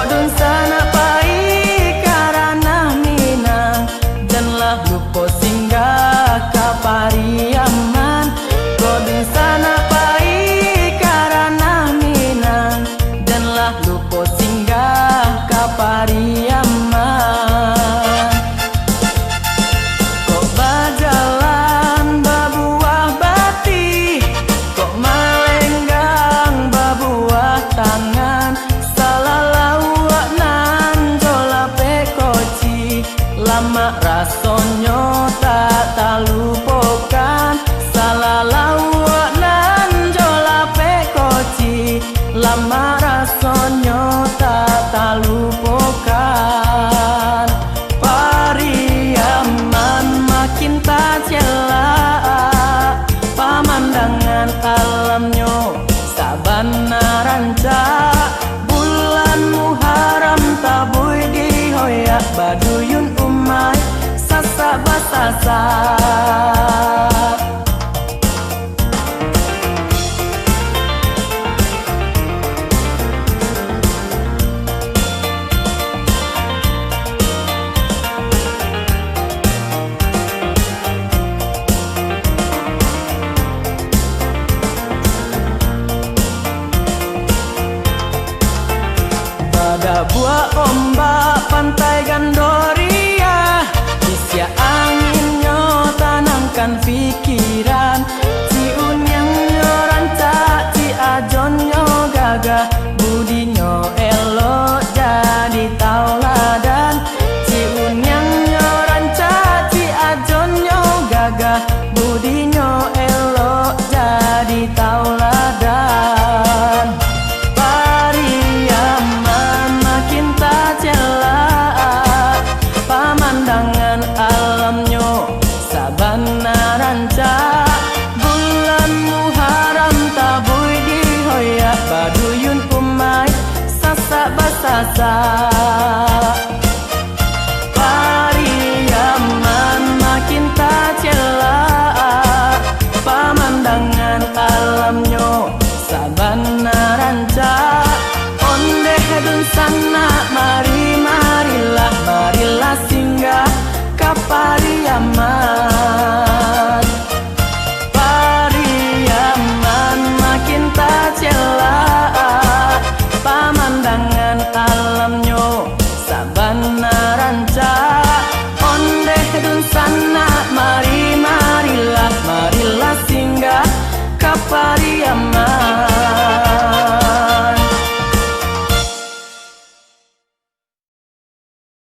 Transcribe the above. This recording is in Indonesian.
Kodun sana pai karana minang, janganlah lupa singgah ke Pariaman. Kodun sana pai karana minang, janganlah lupa singgah ke Pariaman. Kok berjalan berbuah bati, kok melenggang berbuah tangan, salah lawak nan jola pekoci, lama rasonyo tak lupakan. Salah lawak nan jola pekoci, lama rasonyo tak lupakan. Pariaman makin tak celak, pemandangan alamnya sabana rancak. Bulan Muharram tabui dihoyak, baduyun umay sasak basasak. Pada buah ombak pantai Gandoria, isya anginnya tanamkan pikiran. Ciun yang rancak, ci ajonnya gagah, budinya elok jadi tauladan. Ciun yang rancak, ci ajonnya gagah, budinya elok jadi tauladan. Pemandangan alamnya sabana rancak. Bulan Muharram tabui dihoyak, baduyun umay sasak basasak. Pariaman makin tak celak, pemandangan alamnya sabana rancak. Ondeh dun sana marilah singgah ke Pariaman. Pariaman makin tak celak, pemandangan alamnya sabana rancak. Ondeh dun sana marilah singgah ke Pariaman.